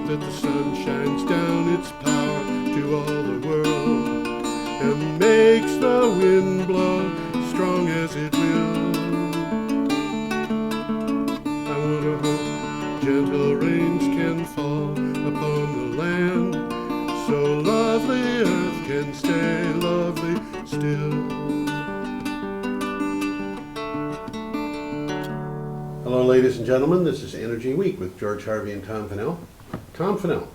that the sun shines down its power to all the world and makes the wind blow strong as it will. I wonder how gentle rains can fall upon the land, so lovely earth can stay lovely still. Hello, ladies and gentlemen. This is Energy Week with George Harvey and Tom Fennell. Tom Fennell,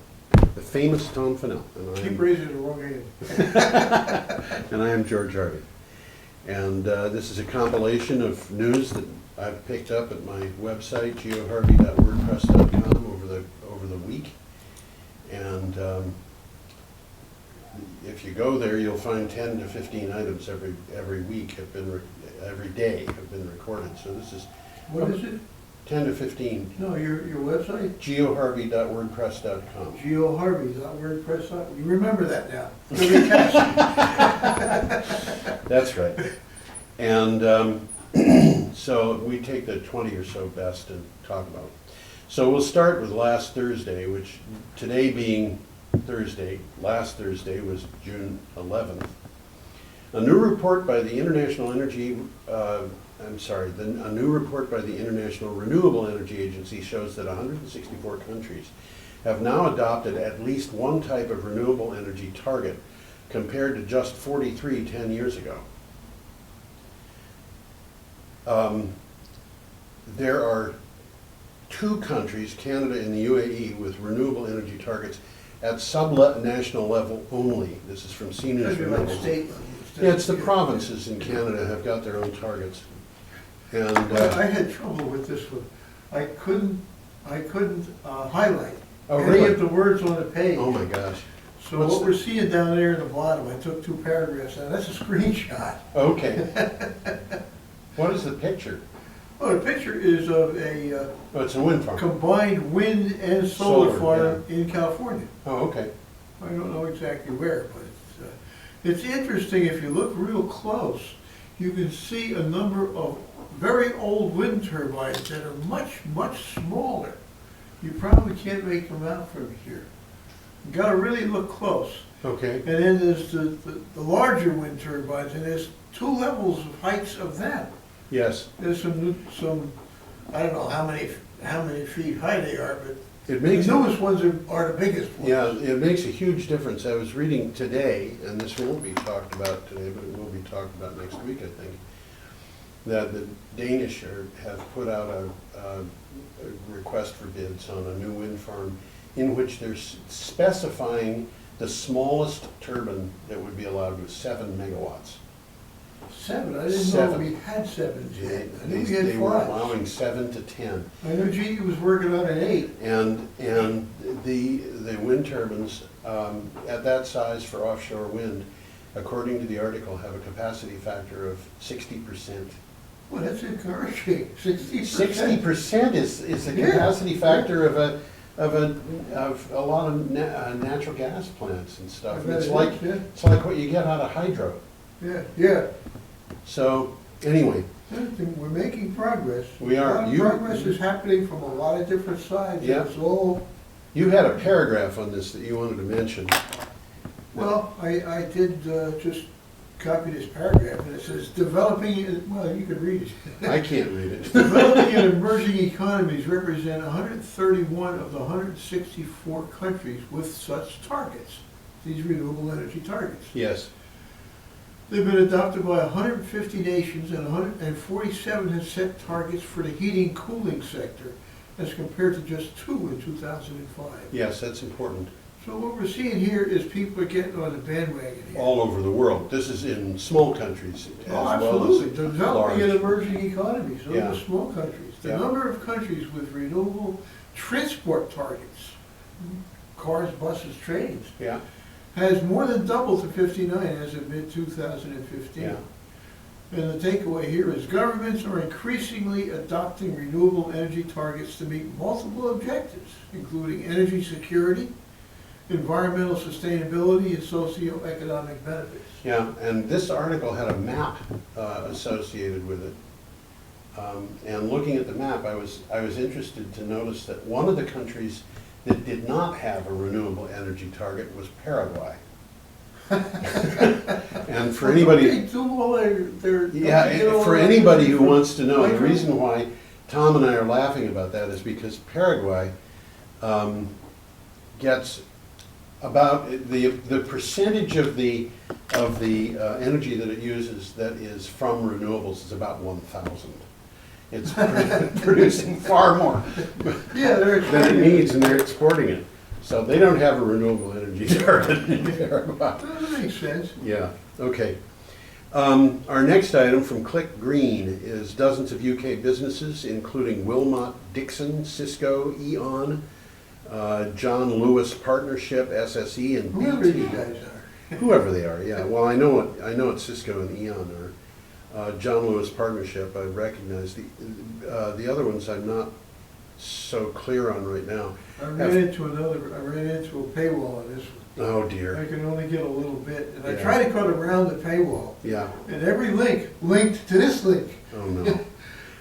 the famous Tom Fennell. Keep raising the wrong hand. And I am George Harvey. And this is a compilation of news that I've picked up at my website, geoharvey.wordpress.com, over the week. And if you go there, you'll find 10 to 15 items every week every day have been recorded. So this is. What is it? 10 to 15. No, your website? geoharvey.wordpress.com. geoharvey.wordpress.com. You remember that now. That's right. And so we take the 20 or so best and talk about it. So we'll start with last Thursday, which today being Thursday, last Thursday was June 11th. A new report by the International Renewable Energy Agency shows that 164 countries have now adopted at least one type of renewable energy target, compared to just 43 10 years ago. There are 2 countries, Canada and the UAE, with renewable energy targets at sub-national level only. This is from CNews Renewables. Yeah, it's the provinces in Canada have got their own targets. And I had trouble with this one. I couldn't highlight really? any of the words on the page. Oh my gosh. So what we're seeing down there in the bottom, I took 2 paragraphs out. That's a screenshot. Okay. What is the picture? Well, the picture is of a it's a wind farm. Combined wind and solar farm in California. Oh, okay. I don't know exactly where, but it's interesting. If you look real close, you can see a number of very old wind turbines that are much, much smaller. You probably can't make them out from here. You gotta really look close. Okay. And then there's the larger wind turbines, and there's 2 levels of heights of them. Yes. There's some I don't know how many feet high they are, but it makes the newest ones are the biggest ones. Yeah, it makes a huge difference. I was reading today, and this won't be talked about today, but it will be talked about next week, I think, that the Danish have put out a request for bids on a new wind farm in which they're specifying the smallest turbine that would be allowed was 7 megawatts. 7? I didn't know we had 7 yet. I knew we had 5. They were allowing 7 to 10. I know GE was working on an 8. And the wind turbines at that size for offshore wind, according to the article, have a capacity factor of 60%. Well, that's encouraging. 60%. 60% is the capacity factor of a lot of natural gas plants and stuff. It's like what you get out of hydro. Yeah, yeah. So anyway, we're making progress. We are. A lot of progress is happening from a lot of different sides. Yeah. It's all. You had a paragraph on this that you wanted to mention. Well, I did just copy this paragraph, and it says developing. Well, you can read it. I can't read it. Developing and emerging economies represent 131 of the 164 countries with such targets. These renewable energy targets. Yes. They've been adopted by 150 nations, and 147 have set targets for the heating cooling sector, as compared to just 2 in 2005. Yes, that's important. So what we're seeing here is people are getting on the bandwagon here. All over the world. This is in small countries as absolutely. well as Developing and emerging economies. Those Yeah. are small countries. The number of countries with renewable transport targets, cars, buses, trains, Yeah. has more than doubled to 59 as of mid-2015. Yeah. And the takeaway here is governments are increasingly adopting renewable energy targets to meet multiple objectives, including energy security, environmental sustainability, and socioeconomic benefits. Yeah, and this article had a map associated with it. And looking at the map, I was interested to notice that one of the countries that did not have a renewable energy target was Paraguay. And for anybody, They do all their. yeah, for anybody who wants to know, the reason why Tom and I are laughing about that is because Paraguay gets about the percentage of the energy that it uses that is from renewables is about 1,000. It's producing far more Yeah, they're than it needs, and they're exporting it. So they don't have a renewable energy target in Paraguay. That makes sense. Yeah, okay. Our next item from Click Green is dozens of UK businesses, including Wilmot Dixon, Cisco, E.ON, John Lewis Partnership, SSE, and Whoever BT. you guys are. Whoever they are, yeah. Well, I know what Cisco and E.ON are. John Lewis Partnership, I recognize. The other ones I'm not so clear on right now. I ran into a paywall on this one. Oh I dear. can only get a little bit, and I Yeah. try to cut around the paywall. Yeah. And every link linked to this link. Oh no.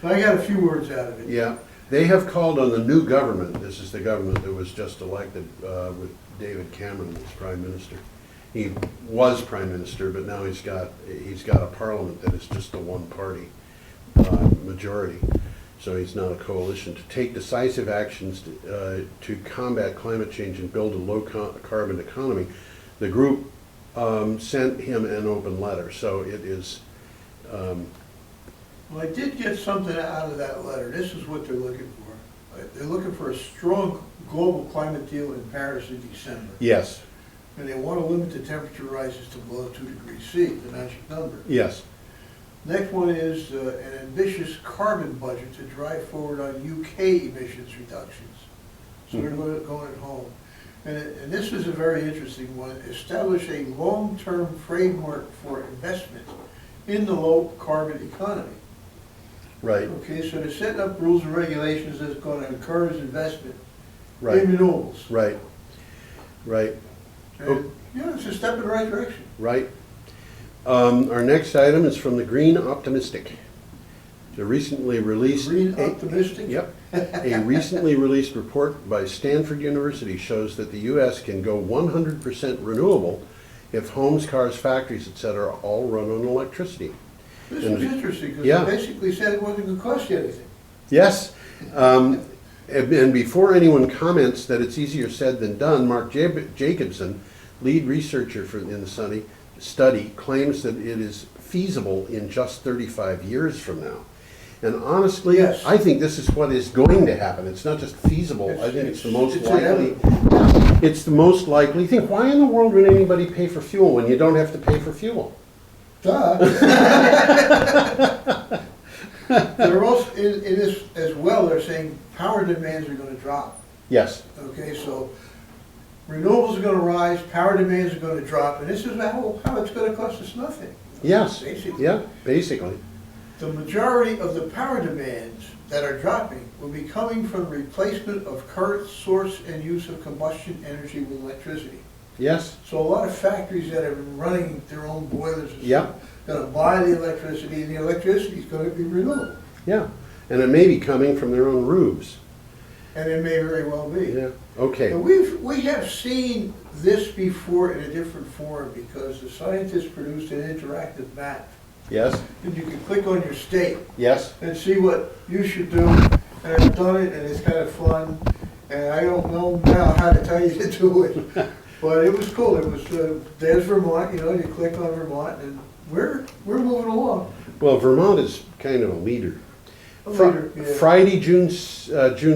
But I got a few words out of it. Yeah. They have called on the new government. This is the government that was just elected with David Cameron as prime minister. He was prime minister, but now he's got a parliament that is just a one-party majority. So he's not a coalition. To take decisive actions to combat climate change and build a low-carbon economy, the group sent him an open letter. So it is. Well, I did get something out of that letter. This is what they're looking for. They're looking for a strong global climate deal in Paris in December. Yes. And they want to limit the temperature rises to below 2 degrees C, the magic number. Yes. Next one is an ambitious carbon budget to drive forward on UK emissions reductions. So they're going at home. And this is a very interesting one. Establish a long-term framework for investment in the low-carbon economy. Right. Okay, so they're setting up rules and regulations that's going to encourage investment Right. in renewables. Right. Right. And, yeah, it's a step in the right direction. Right. Our next item is from the Green Optimistic. The recently released. Green Optimistic? Yep. A recently released report by Stanford University shows that the U.S. can go 100% renewable if homes, cars, factories, etc. all run on electricity. This was interesting because Yeah. they basically said it wasn't going to cost you anything. Yes. And before anyone comments that it's easier said than done, Mark Jacobson, lead researcher in the study, claims that it is feasible in just 35 years from now. And honestly, Yes. I think this is what is going to happen. It's not just feasible, I think it's the most it's likely. It's the most likely thing. Why in the world would anybody pay for fuel when you don't have to pay for fuel? Duh. They're also, in this as well, they're saying power demands are going to drop. Yes. Okay, so renewables are going to rise, power demands are going to drop, and this is how it's going to cost us nothing. Yes. Basically. Yeah, basically. The majority of the power demands that are dropping will be coming from replacement of current source and use of combustion energy with electricity. Yes. So a lot of factories that are running their own boilers and Yeah. stuff, going to buy the electricity, and the electricity is going to be renewable. Yeah. And it may be coming from their own roofs. And it may very well be. Yeah. Okay. And we have seen this before in a different form because the scientists produced an interactive map. Yes. And you can click on your state Yes. and see what you should do. And I've done it, and it's kind of fun. And I don't know now how to tell you to do it. But it was cool. It was, there's Vermont, you click on Vermont, and we're moving along. Well, Vermont is kind of a leader. A leader, yeah. Friday, June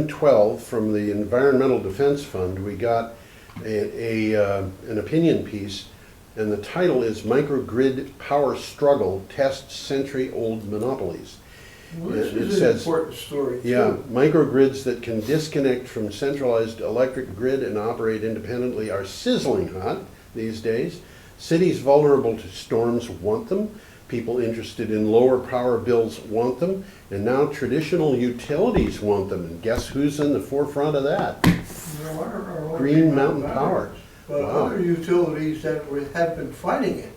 12, from the Environmental Defense Fund, we got an opinion piece, and the title is Microgrid Power Struggle Tests Century-Old Monopolies. Well, this It is an says- important story, too. Yeah, microgrids that can disconnect from centralized electric grid and operate independently are sizzling hot these days. Cities vulnerable to storms want them. People interested in lower power bills want them. And now traditional utilities want them. And guess who's in the forefront of that? Our Green Mountain Power. But Wow. other utilities that have been fighting it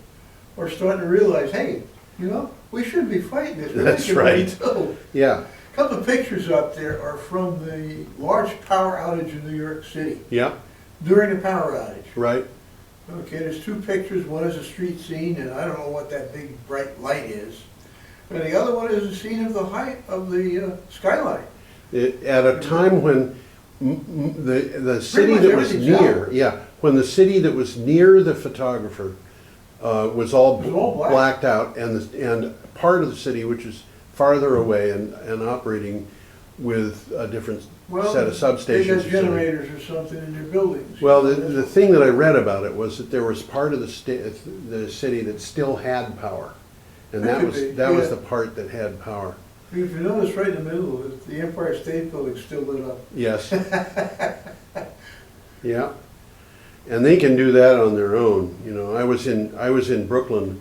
are starting to realize, hey, we shouldn't be fighting this. We're That's making money right. too. Yeah. Couple of pictures up there are from the large power outage in New York City, Yeah, during the power outage. right. Okay, there's two pictures, one is a street scene, and I don't know what that big bright light is. And the other one is a scene of the height of the skyline. At a time when the city much that was everything's near, out. yeah, when the city that was near the photographer was all It was all black. blacked out, and part of the city, which is farther away and operating with a different set of substations. They got or something. generators or something in their buildings. Well, the thing that I read about it was that there was part of the city that still had power. And That that could was, be, that was yeah. the part that had power. If you notice right in the middle, the Empire State Building's still lit up. Yes. Yeah. And they can do that on their own. You know, I was in Brooklyn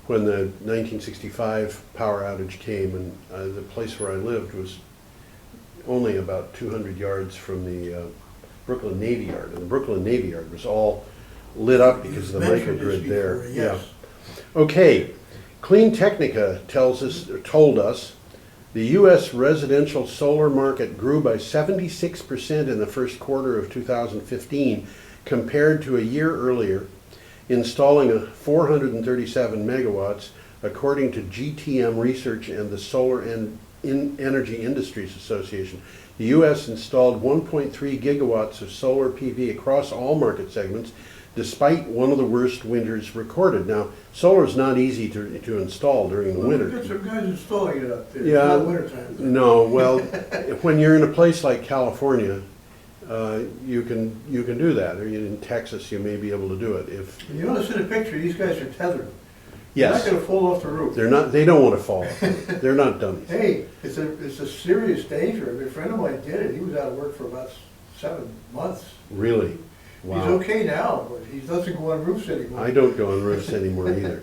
when the 1965 power outage came, and the place where I lived was only about 200 yards from the Brooklyn Navy Yard. And the Brooklyn Navy Yard was all lit up because of the You've mentioned this microgrid there. before, yes. Yeah. Okay. Clean Technica told us the U.S. residential solar market grew by 76% in the first quarter of 2015 compared to a year earlier, installing a 437 megawatts, according to GTM Research and the Solar Energy Industries Association. The U.S. installed 1.3 gigawatts of solar PV across all market segments, despite one of the worst winters recorded. Now, solar is not easy to install during the Well, winter. we've got some guys installing it up there. Yeah. It's not wintertime. No, well, when you're in a place like California, you can do that. Or in Texas, you may be able to do it. If And you notice in the picture, these guys are tethered. yes, They're not gonna fall off the roof. they're not. They don't want to fall. They're not dummies. Hey, it's a serious danger. I mean, a friend of mine did it. He was out of work for about 7 months. Really. Wow. He's okay now, but he doesn't go on roofs anymore. I don't go on roofs anymore either.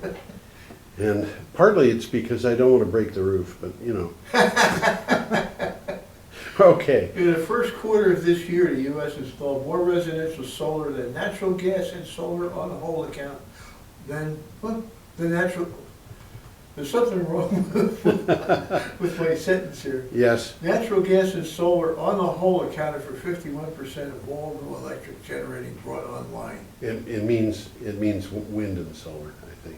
And partly it's because I don't want to break the roof, but you know. Okay. In the first quarter of this year, the U.S. installed more residential solar than natural gas and solar on the whole account than, what, the natural, there's something wrong with my sentence here. Yes. Natural gas and solar on the whole accounted for 51% of all new electric generating brought online. It means wind and solar, I think.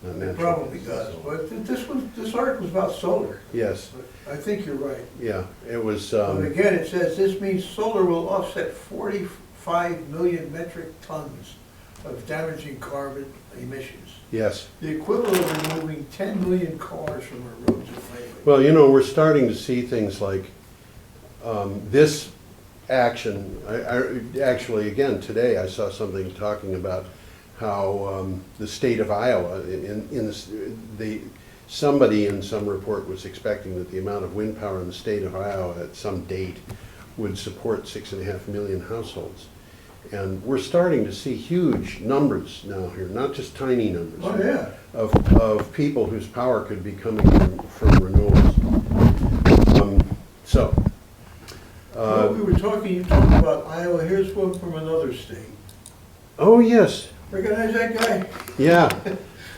Not It natural probably gas does, and solar. but this article was about solar. Yes. But I think you're right. Yeah. It was. But again, it says this means solar will offset 45 million metric tons of damaging carbon emissions. Yes. The equivalent of removing 10 million cars from our roads and highways. Well, you know, we're starting to see things like this action. I actually, again, today I saw something talking about how the state of Iowa, somebody in some report was expecting that the amount of wind power in the state of Iowa at some date would support 6.5 million households. And we're starting to see huge numbers now here, not just tiny numbers. Oh, yeah. Of people whose power could be coming from renewables. Well, we were talking, you talked about Iowa, here's one from another state. Oh, yes, Recognize that guy? yeah.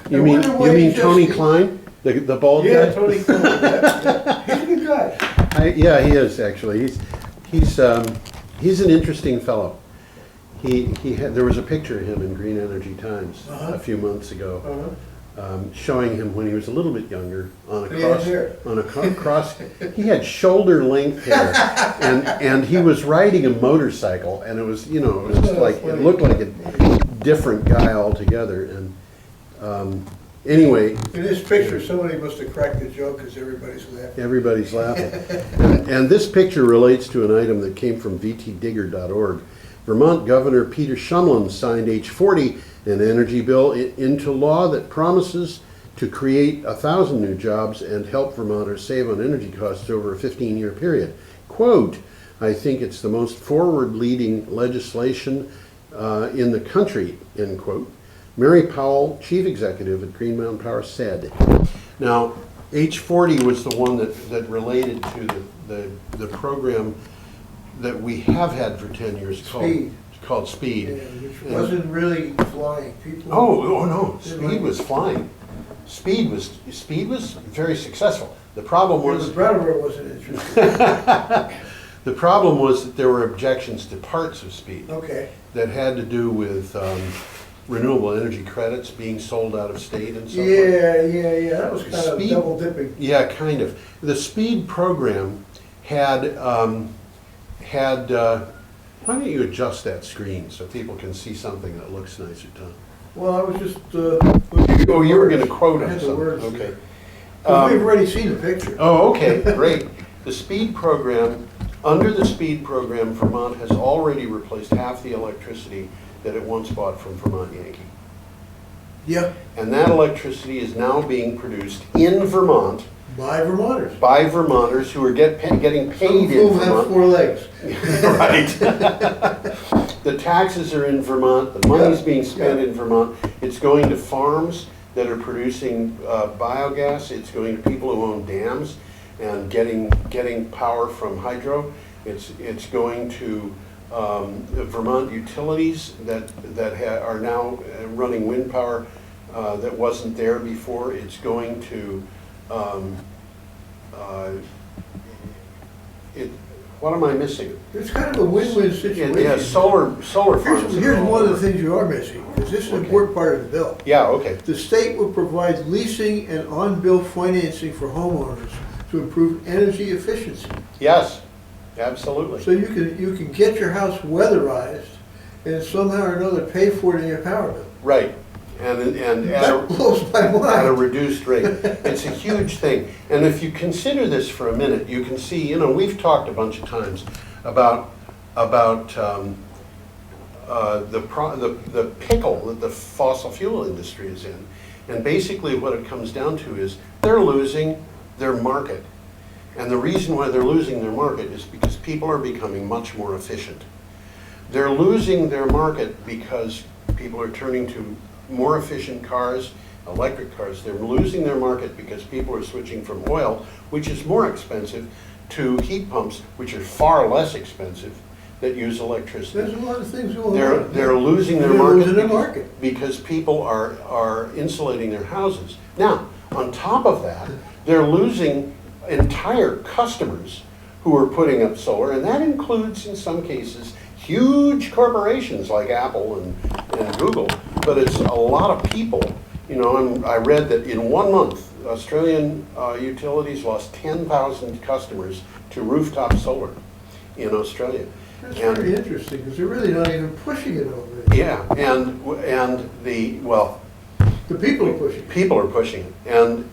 I You mean, wonder why you he mean just- Tony Klein, the bald guy? Yeah, Tony Cole, yeah. He's a good guy. Yeah, he is, actually. He's an interesting fellow. There was a picture of him in Green Energy Times a few months ago, showing him when he was a little bit younger on a cross. He had shoulder length hair, and he was riding a motorcycle, and it was, you know, it was like, it looked like a different guy altogether. And anyway, In this picture, somebody must have cracked the joke because everybody's laughing. everybody's laughing. And this picture relates to an item that came from vtdigger.org. Vermont Governor Peter Shumlin signed H40, an energy bill, into law that promises to create 1,000 new jobs and help Vermonters save on energy costs over a 15-year period. Quote, I think it's the most forward-leading legislation in the country, end quote. Mary Powell, chief executive at Green Mountain Power, said. Now, H40 was the one that related to the program that we have had for 10 years called Speed. Yeah, which wasn't really flying. People. Oh no, Speed was flying. Speed was very successful. The problem Well, was the Brattleboro wasn't interested. the problem was that there were objections to parts of speed Okay. that had to do with renewable energy credits being sold out of state and so forth. Yeah, that was kind of Speed- double dipping. Yeah, kind of. The speed program had why don't you adjust that screen so people can see something that looks nicer, Tom? Well, I was just, looking at Oh, you were gonna words. quote I on had the something, words okay. there. 'Cause we've already seen the picture. Oh, okay, great. The speed program, under the speed program, Vermont has already replaced half the electricity that it once bought from Vermont Yankee. Yeah, And that electricity is now being produced in Vermont by Vermonters. by Vermonters who are getting Some paid of in whom have Vermont. 4 legs. Right. The taxes are in Vermont, the money's being spent in Vermont. It's going to farms that are producing biogas, it's going to people who own dams and getting power from hydro. It's going to Vermont utilities that are now running wind power that wasn't there before. It's going to what am I missing? It's kind of a win-win situation. Yeah, solar farms. Here's one of the things you are missing, because this is an Okay. important part of the bill. Yeah, okay. The state will provide leasing and on-bill financing for homeowners to improve energy efficiency. Yes, absolutely. So you can get your house weatherized and somehow or another pay for it in your power bill. Right, and at That blows my at a mind. reduced rate. It's a huge thing. And if you consider this for a minute, you can see, we've talked a bunch of times about the pickle that the fossil fuel industry is in. And basically what it comes down to is they're losing their market. And the reason why they're losing their market is because people are becoming much more efficient. They're losing their market because people are turning to more efficient cars, electric cars. They're losing their market because people are switching from oil, which is more expensive, to heat pumps, which are far less expensive, that use There's electricity. a lot of things going They're, on. they're losing their They're market. losing their because- market. Because people are insulating their houses. Now, on top of that, they're losing entire customers who are putting up solar, and that includes, in some cases, huge corporations like Apple and Google, but it's a lot of people. I read that in 1 month, Australian utilities lost 10,000 customers to rooftop solar in Australia. That's And- very interesting, because they're really not even pushing it over there. Yeah, and The people are pushing it. people are pushing it,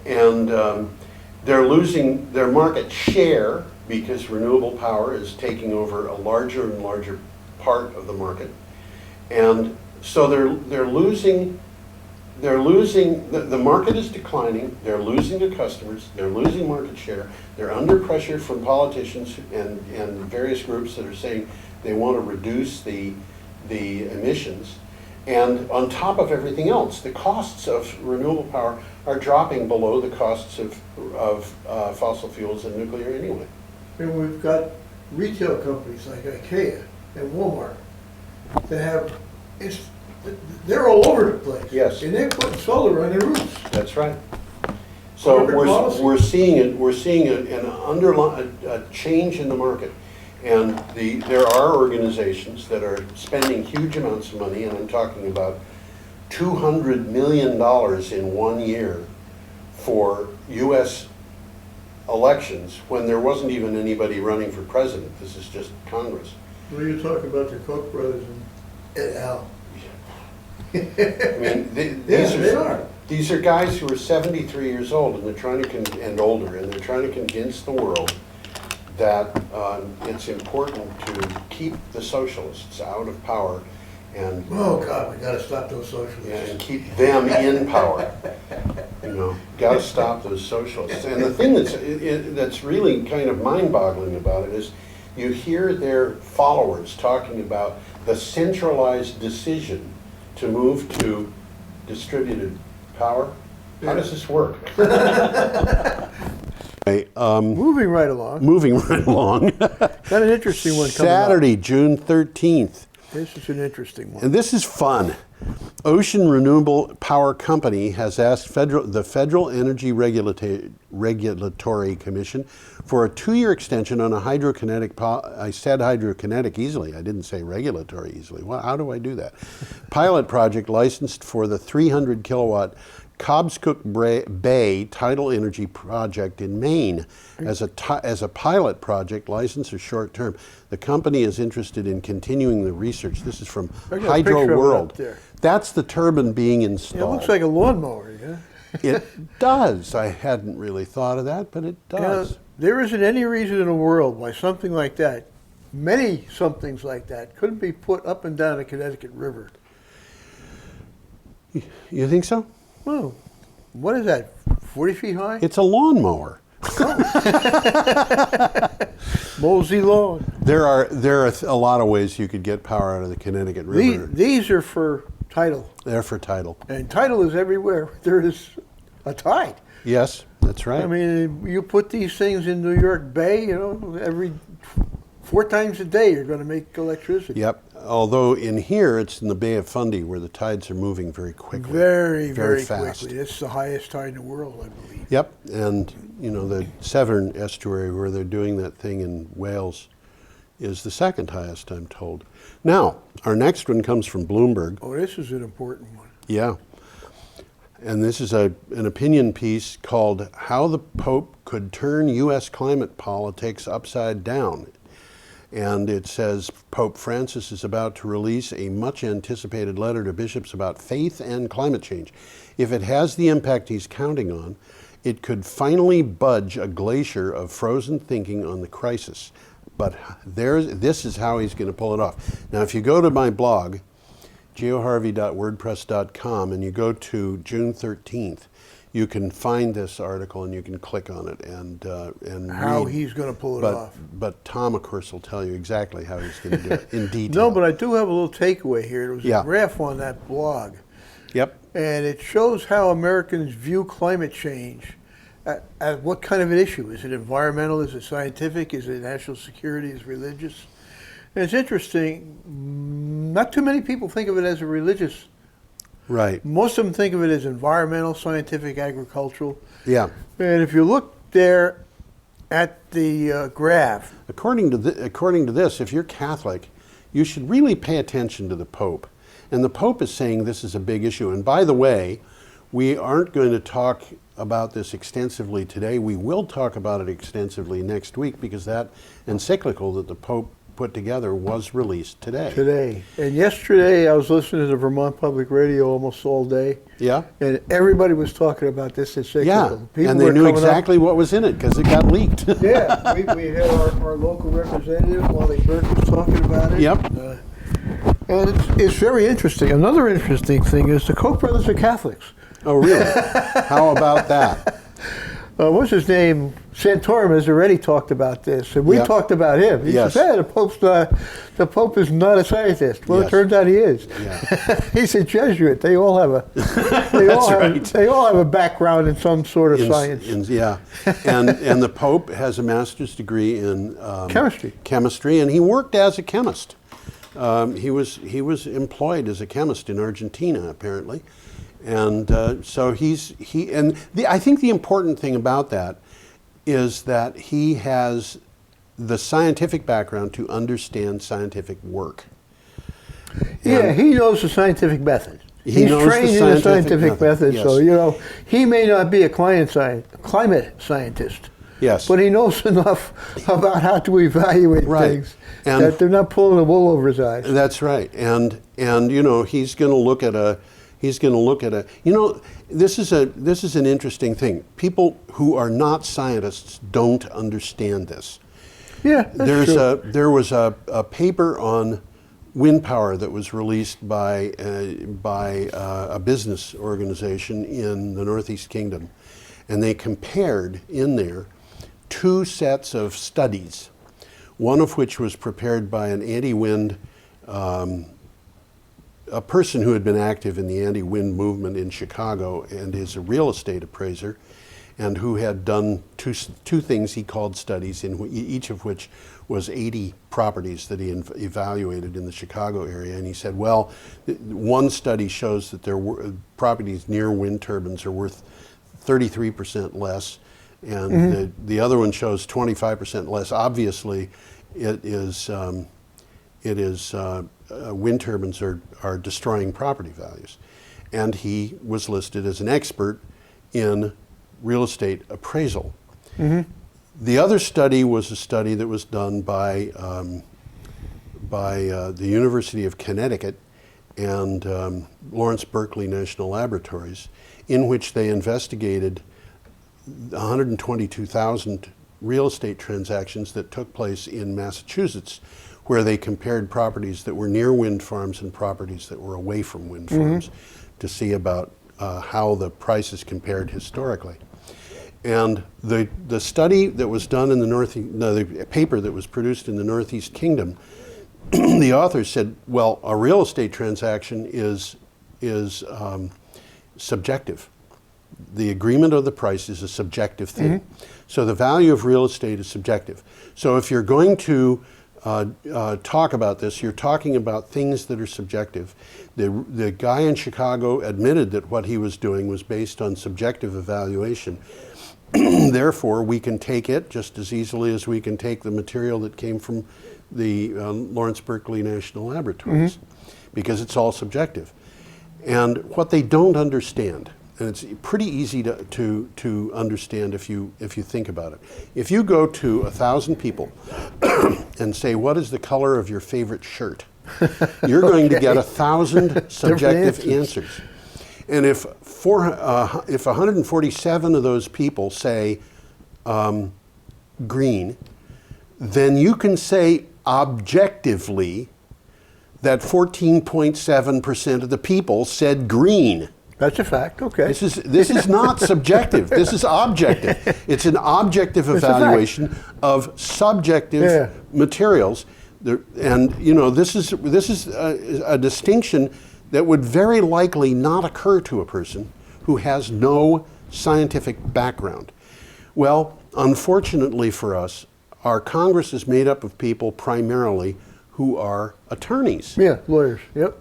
and they're losing their market share because renewable power is taking over a larger and larger part of the market, and so they're losing. The market is declining. They're losing their customers. They're losing market share. They're under pressure from politicians and various groups that are saying they want to reduce the emissions. And on top of everything else, the costs of renewable power are dropping below the costs of fossil fuels and nuclear anyway. And we've got retail companies like IKEA and Walmart that they're all over the place. Yes. And they're putting solar on their roofs. That's right. So Corporate policy. we're seeing a change in the market. And there are organizations that are spending huge amounts of money, and I'm talking about $200 million in 1 year for US elections when there wasn't even anybody running for president. This is just Congress. Well, you talk about the Koch brothers and Al. I mean, Yeah, they are. These are guys who are 73 years old and they're trying to and older, and they're trying to convince the world that it's important to keep the socialists out of power and Oh, God, we gotta stop those yeah, socialists. and keep them in power. Got to stop those socialists. And the thing that's really kind of mind-boggling about it is you hear their followers talking about the centralized decision to move to distributed power. How does this work? Moving right along. Moving right along. Got an interesting one coming up. Saturday, June 13th. This is an interesting one. And this is fun. Ocean Renewable Power Company has asked the Federal Energy Regulatory Commission for a 2-year extension on a hydrokinetic, I said hydrokinetic easily, I didn't say regulatory easily. Well, how do I do that? Pilot project licensed for the 300 kilowatt Cobscook Bay tidal energy project in Maine. As a pilot project, license is short term. The company is interested in continuing the research. This is from Hydro World. That's the turbine being installed. It looks like a lawnmower, yeah? It does. I hadn't really thought of that, but it does. There isn't any reason in the world why something like that, many somethings like that, couldn't be put up and down the Connecticut River. You think so? Well, what is that, 40 feet high? It's a lawnmower. Mows the lawn. There are a lot of ways you could get power out of the Connecticut River. These are for tidal. They're for tidal. And tidal is everywhere there is a tide. Yes, that's right. I mean, you put these things in New York Bay, you know, every 4 times a day you're going to make electricity. Yep. Although in here, it's in the Bay of Fundy where the tides are moving very quickly. Very fast. quickly. It's the highest tide in the world, I believe. Yep. And, you know, the Severn estuary where they're doing that thing in Wales is the second highest, I'm told. Now, our next one comes from Bloomberg. Oh, this is an important one. Yeah. And this is an opinion piece called How the Pope Could Turn U.S. Climate Politics Upside Down. And it says Pope Francis is about to release a much anticipated letter to bishops about faith and climate change. If it has the impact he's counting on, it could finally budge a glacier of frozen thinking on the crisis. But this is how he's going to pull it off. Now, if you go to my blog, geoharvey.wordpress.com, and you go to June 13th, you can find this article and you can click on it and how read. He's going to pull it off. But Tom, of course, will tell you exactly how he's going to do it in detail. No, but I do have a little takeaway here. There was a graph on that blog. Yep. And it shows how Americans view climate change. At what kind of an issue? Is it environmental? Is it scientific? Is it national security? Is it religious? And it's interesting, not too many people think of it as a religious. Right. Most of them think of it as environmental, scientific, agricultural. Yeah. And if you look there at the graph. According to this, if you're Catholic, you should really pay attention to the Pope. And the Pope is saying this is a big issue. And by the way, we aren't going to talk about this extensively today. We will talk about it extensively next week because that encyclical that the Pope put together was released today. And yesterday I was listening to Vermont Public Radio almost all day. Yeah. And everybody was talking about this encyclical. Yeah, People and they knew exactly what was in it because it got leaked. Yeah, we had our local representative, Wally Burke, was talking about it. Yep. And it's very interesting. Another interesting thing is the Koch brothers are Catholics. Oh, really? How about that? What's his name? Santorum has already talked about this, and we talked about him. He says, "Hey, the Pope is not a scientist." Well, it turns out he is. Yeah. He's a Jesuit. They all have a they all have a background in some sort of science. And the Pope has a master's degree in chemistry, and he worked as a chemist. He was employed as a chemist in Argentina, apparently. And so I think the important thing about that is that he has the scientific background to understand scientific work. Yeah, he knows the scientific method. He's trained in the scientific method, yes. So, you know, he may not be a climate scientist. Yes. But he knows enough about how to evaluate things that they're not pulling the wool over his eyes. That's right. And you know, he's going to look at a, you know, this is an interesting thing. People who are not scientists don't understand this. Yeah, that's true. There was a paper on wind power that was released by a business organization in the Northeast Kingdom, and they compared in there 2 sets of studies, one of which was prepared by an anti-wind a person who had been active in the anti-wind movement in Chicago and is a real estate appraiser, and who had done two things he called studies, each of which was 80 properties that he evaluated in the Chicago area. And he said, well, one study shows that there were properties near wind turbines are worth 33% less, and the other one shows 25% less. Obviously, wind turbines are destroying property values. And he was listed as an expert in real estate appraisal. The other study was a study that was done by the University of Connecticut and Lawrence Berkeley National Laboratories, in which they investigated 122,000 real estate transactions that took place in Massachusetts, where they compared properties that were near wind farms and properties that were away from wind farms to see about how the prices compared historically. And the study that was done in the paper that was produced in the Northeast Kingdom, the authors said, well, a real estate transaction is subjective. The agreement of the price is a subjective thing. So the value of real estate is subjective. So if you're going to talk about this, you're talking about things that are subjective. The guy in Chicago admitted that what he was doing was based on subjective evaluation. Therefore, we can take it just as easily as we can take the material that came from the Lawrence Berkeley National Laboratories, because it's all subjective. And what they don't understand, and it's pretty easy to understand if you think about it. If you go to 1,000 people and say, what is the color of your favorite shirt? You're going to get 1,000 subjective answers. And if 147 of those people say green, then you can say objectively that 14.7% of the people said green. That's a fact, okay. This is not subjective, this is objective. It's an objective evaluation of subjective materials. And you know, this is a distinction that would very likely not occur to a person who has no scientific background. Well, unfortunately for us, our Congress is made up of people primarily who are attorneys. Yeah, lawyers, yep.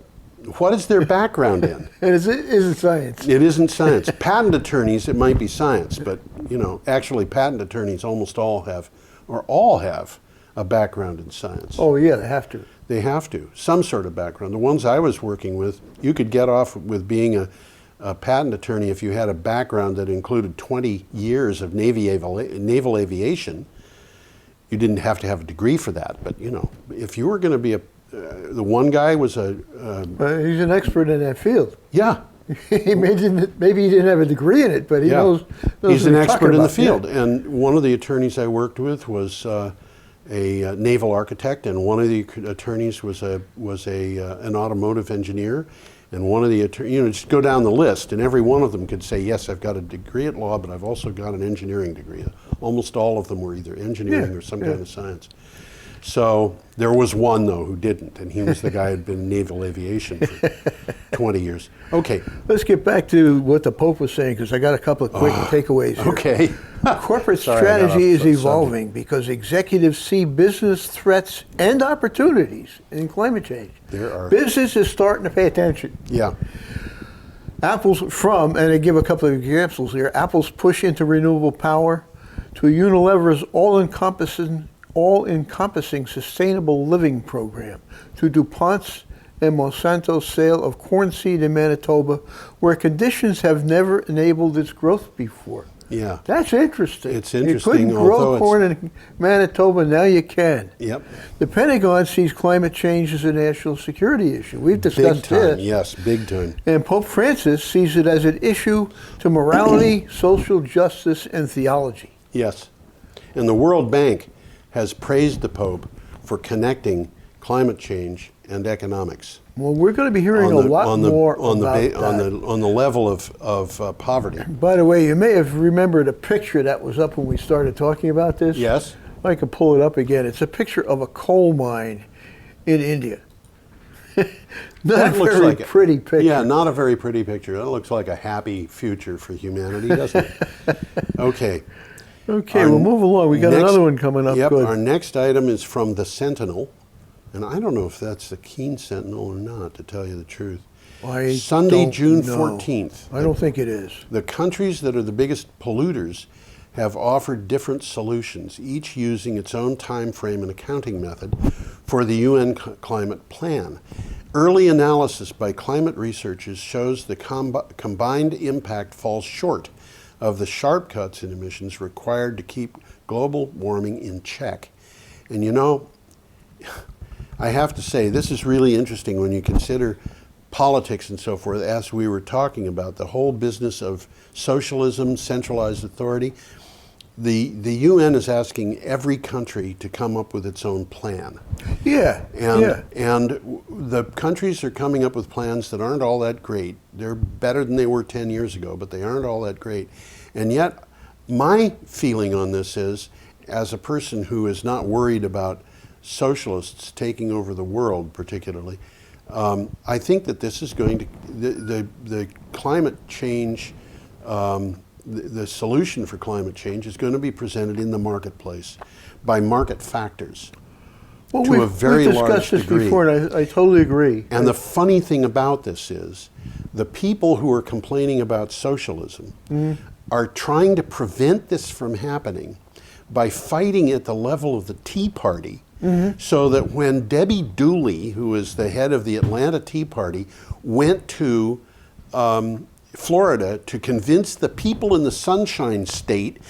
What is their background in? And it isn't science. It isn't science. Patent attorneys, it might be science, but you know, actually patent attorneys almost all have a background in science. Oh yeah, they have to. They have to, some sort of background. The ones I was working with, you could get off with being a patent attorney if you had a background that included 20 years of naval aviation. You didn't have to have a degree for that, but you know, if you were going to be the one guy was he's an expert in that field. Yeah. Maybe he didn't have a degree in it, but he knows he's an expert in the field. Yeah. And one of the attorneys I worked with was a naval architect, and one of the attorneys was an automotive engineer, and one of the attorneys, just go down the list, and every one of them could say, yes, I've got a degree at law, but I've also got an engineering degree. Almost all of them were either engineering or some kind of science. So there was one, though, who didn't, and he was the guy who had been in naval aviation for 20 years. Okay. Let's get back to what the Pope was saying, because I got a couple of quick takeaways here. Okay. Corporate strategy is evolving because executives see business threats and opportunities in climate change. Business is starting to pay attention. Yeah. And I give a couple of examples here, Apple's push into renewable power, to Unilever's all-encompassing sustainable living program, to DuPont's and Monsanto's sale of corn seed in Manitoba, where conditions have never enabled its growth before. Yeah. That's interesting. It's interesting. You couldn't grow corn in Manitoba, now you can. Yep. The Pentagon sees climate change as a national security issue. We've discussed this. Yes, big time. And Pope Francis sees it as an issue to morality, social justice, and theology. Yes. And the World Bank has praised the Pope for connecting climate change and economics. Well, we're going to be hearing a lot more about that. On the level of poverty. By the way, you may have remembered a picture that was up when we started talking about this. Yes. I can pull it up again. It's a picture of a coal mine in India. Not a looks very like pretty picture. Yeah, not a very pretty picture. That looks like a happy future for humanity, doesn't it? Okay. Okay, we'll move along. We got another one coming up. Yep, Good. our next item is from the Sentinel. And I don't know if that's the Keene Sentinel or not, to tell you the truth. Sunday, June 14th. I don't think it is. The countries that are the biggest polluters have offered different solutions, each using its own time frame and accounting method for the UN climate plan. Early analysis by climate researchers shows the combined impact falls short of the sharp cuts in emissions required to keep global warming in check. And you know, I have to say, this is really interesting when you consider politics and so forth, as we were talking about, the whole business of socialism, centralized authority. The UN is asking every country to come up with its own plan. Yeah, And the countries are coming up with plans that aren't all that great. They're better than they were 10 years ago, but they aren't all that great. And yet, my feeling on this is, as a person who is not worried about socialists taking over the world particularly, I think that this is going to, the climate change, the solution for climate change is going to be presented in the marketplace by market factors to a very large degree. We've discussed this before, and I totally agree. And the funny thing about this is, the people who are complaining about socialism are trying to prevent this from happening by fighting at the level of the Tea Party, so that when Debbie Dooley, who is the head of the Atlanta Tea Party, went to Florida to convince the people in the Sunshine State,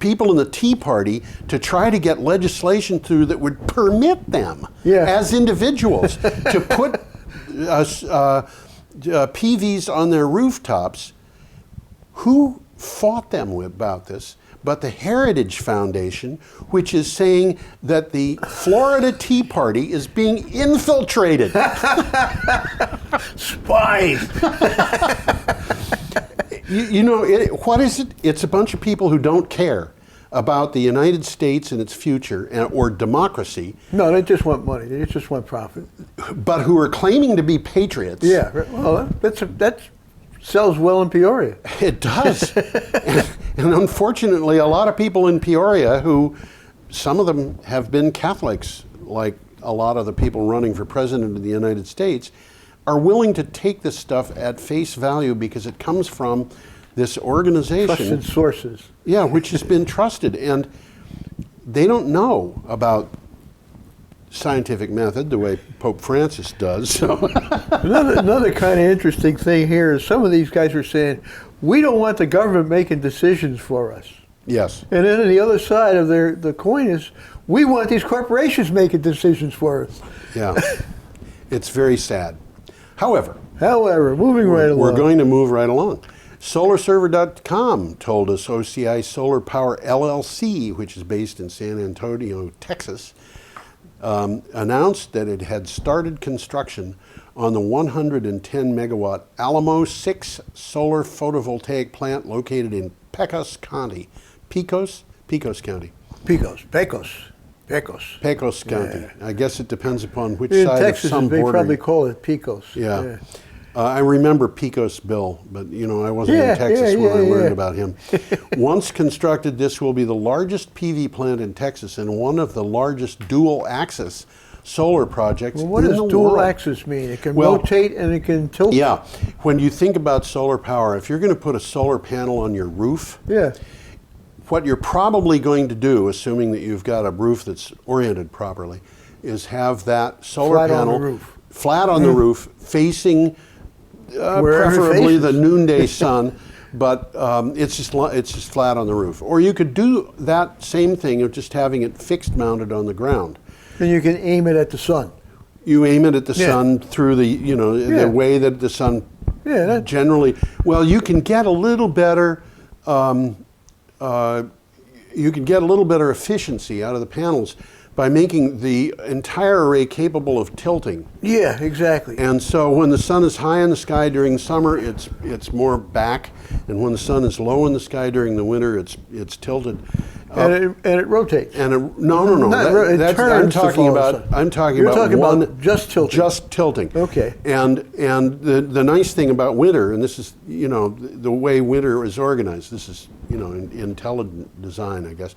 people in the Tea Party, to try to get legislation through that would permit them as individuals to put PVs on their rooftops. Who fought them about this but the Heritage Foundation, which is saying that the Florida Tea Party is being infiltrated? Spies! You know, what is it? It's a bunch of people who don't care about the United States and its future or democracy. No, they just want money. They just want profit. But who are claiming to be patriots. Yeah, well, that sells well in Peoria. It does. And unfortunately, a lot of people in Peoria who, some of them have been Catholics, like a lot of the people running for president of the United States, are willing to take this stuff at face value because it comes from this organization. Trusted sources. Yeah, which has been trusted. And they don't know about scientific method the way Pope Francis does. So. Another kind of interesting thing here is some of these guys are saying, we don't want the government making decisions for us. Yes. And then on the other side of the coin is, we want these corporations making decisions for us. Yeah. It's very sad. However, moving right along. We're going to move right along. SolarServer.com told us OCI Solar Power LLC, which is based in San Antonio, Texas, announced that it had started construction on the 110 megawatt Alamo 6 solar photovoltaic plant located in Pecos County. Pecos County. Pecos County. Yeah. I guess it depends upon which in side Texas, of some border. they probably call it Pecos. Yeah. I remember Pecos Bill, but you know, I wasn't in Texas when I learned about him. Once constructed, this will be the largest PV plant in Texas and one of the largest dual axis solar projects in the world. What does dual axis mean? It can rotate and it can tilt? Yeah. When you think about solar power, if you're going to put a solar panel on your roof, what you're probably going to do, assuming that you've got a roof that's oriented properly, is have that solar panel flat on the roof, facing preferably the noonday sun, but it's just flat on the roof. Or you could do that same thing of just having it fixed mounted on the ground. And you can aim it at the sun. You aim it at the sun through the, you know, the way that the sun generally. Well, you can get a little better. You can get a little better efficiency out of the panels by making the entire array capable of tilting. Yeah, exactly. And so when the sun is high in the sky during summer, it's more back, and when the sun is low in the sky during the winter, it's tilted. And it rotates. And no. It I'm turns to talking follow the about. sun. I'm talking You're about talking one about just tilting. Just tilting. Okay. And the nice thing about winter, and this is the way winter is organized. This is intelligent design, I guess.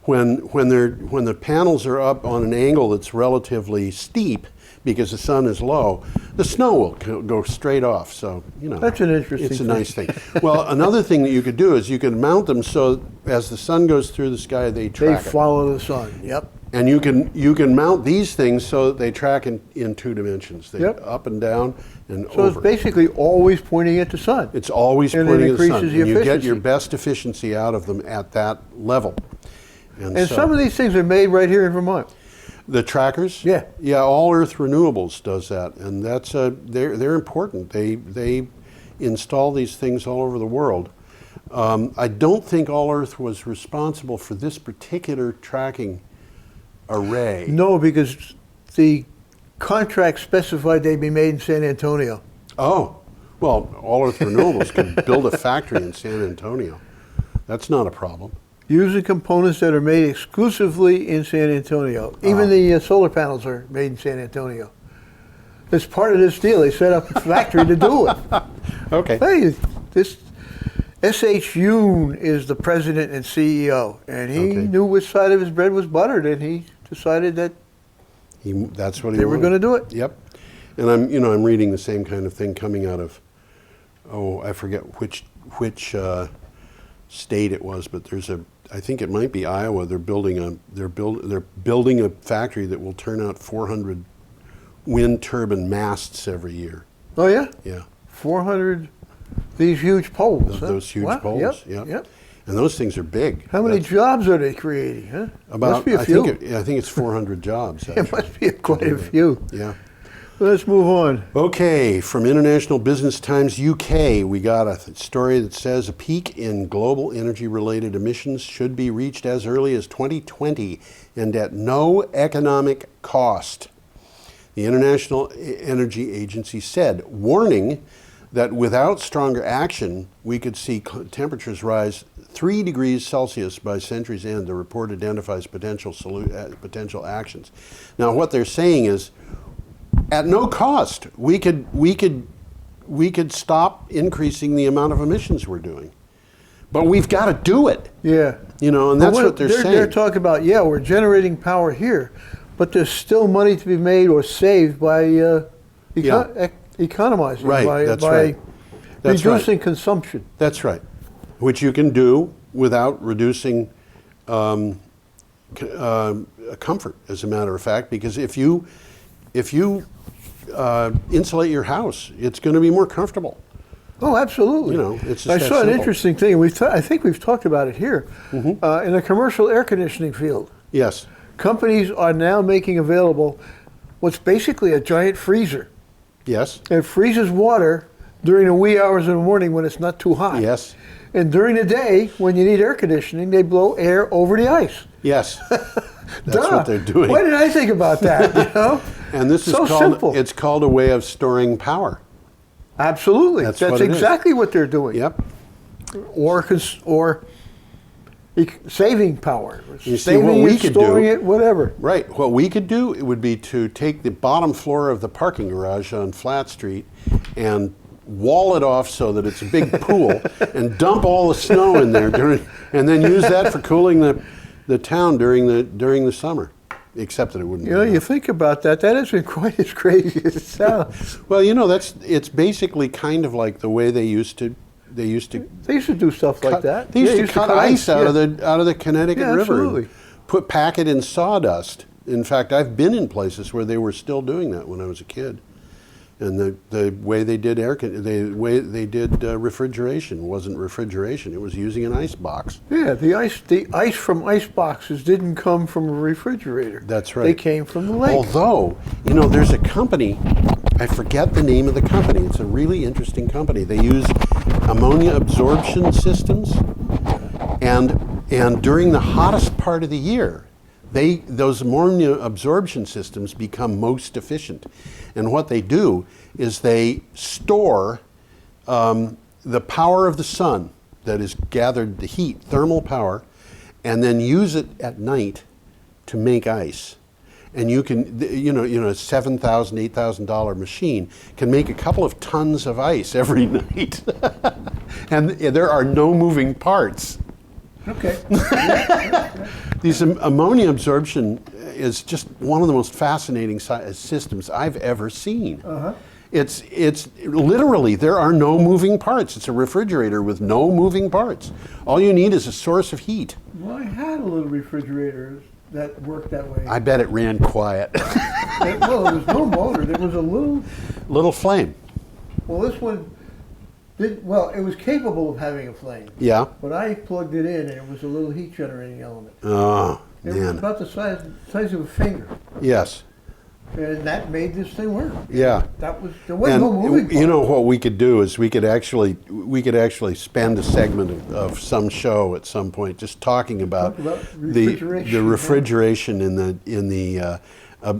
When the panels are up on an angle that's relatively steep, because the sun is low, the snow will go straight off. So, That's an interesting it's a thing. nice thing. Well, another thing that you could do is you could mount them so as the sun goes through the sky, they They track it. follow the sun. Yep. And you can mount these things so that they track in 2 dimensions. They Yep. up and down and So over. it's basically always pointing at the sun. It's always and it pointing at the sun. increases the And you get efficiency. your best efficiency out of them at that level. And so, some of these things are made right here in Vermont. the trackers? Yeah. Yeah, All Earth Renewables does that, and that's they're important. They install these things all over the world. I don't think All Earth was responsible for this particular tracking array. No, because the contract specified they be made in San Antonio. Oh, well, All Earth Renewables can build a factory in San Antonio. That's not a problem. Using components that are made exclusively in San Antonio. Even the solar panels are made in San Antonio. It's part of this deal. They set up a factory to do it. Okay. Hey, this S.H. Yoon is the president and CEO, and he Okay. knew which side of his bread was buttered, and he decided that That's what he they were wanted. going to do it. Yep. And I'm reading the same kind of thing coming out of, I forget which state it was, but I think it might be Iowa. They're building a factory that will turn out 400 wind turbine masts every year. Oh yeah, Yeah. 400 these huge poles. huh? Those huge Wow. poles. Yep. Yep. Yep. And those things are big. How many That's jobs are they creating? Huh? About, must be a few. I think it's 400 jobs. It Actually. must be quite a few. Yeah. Let's move on. Okay, from International Business Times UK, we got a story that says a peak in global energy-related emissions should be reached as early as 2020 and at no economic cost. The International Energy Agency said, warning that without stronger action, we could see temperatures rise 3 degrees Celsius by century's end. The report identifies potential actions. Now, what they're saying is, at no cost, we could stop increasing the amount of emissions we're doing, but we've got to do it. Yeah. And that's what they're saying. They're talking about, we're generating power here, but there's still money to be made or saved by economizing, Right, by that's right. That's reducing right. consumption. That's right, which you can do without reducing comfort, as a matter of fact, because if you insulate your house, it's going to be more comfortable. Oh, absolutely. It's just I that saw an simple. interesting thing. I think we've talked about it here. In the commercial air conditioning field, Yes. companies are now making available what's basically a giant freezer. Yes. It freezes water during the wee hours in the morning when it's not too hot. Yes. And during the day, when you need air conditioning, they blow air over the ice. Yes. That's Duh. what they're doing. Why did I think about that? And this is so called simple. It's called a way of storing power. Absolutely. That's That's what it is. exactly what they're doing. Yep. Or saving power. You see, saving what we it, could storing do- it, whatever. Right. What we could do, it would be to take the bottom floor of the parking garage on Flat Street and wall it off so that it's a big pool and dump all the snow in there and then use that for cooling the town during the summer. Except that it wouldn't. You know, you think about that. That isn't quite as crazy as it sounds. Well, it's basically kind of like the way they used to They used to do stuff like that. They used to cut ice out of the Connecticut Yeah, River. absolutely. And pack it in sawdust. In fact, I've been in places where they were still doing that when I was a kid. And the way they did refrigeration wasn't refrigeration; it was using an ice box. Yeah, the ice from ice boxes didn't come from a refrigerator. That's right. They came from the lake. Although, there's a company, I forget the name of the company. It's a really interesting company. They use ammonia absorption systems, and during the hottest part of the year, those ammonia absorption systems become most efficient. And what they do is they store the power of the sun that is gathered, the heat, thermal power, and then use it at night to make ice. And you can, you know, a $7,000, $8,000 machine can make a couple of tons of ice every night. And there are no moving parts. Okay. These ammonia absorption is just one of the most fascinating systems I've ever seen. It's literally, there are no moving parts. It's a refrigerator with no moving parts. All you need is a source of heat. Well, I had a little refrigerator that worked that way. I bet it ran quiet. Well, there was no motor. There was a Little flame. Well, this one well, it was capable of having a flame. Yeah. But I plugged it in, and it was a little heat generating element. Oh, It was man. about the size of a finger, Yes. and that made this thing work. Yeah. There wasn't no moving And you know parts. what we could do is we could actually spend a segment of some show at some point just talking about, Talk about the refrigeration. refrigeration in the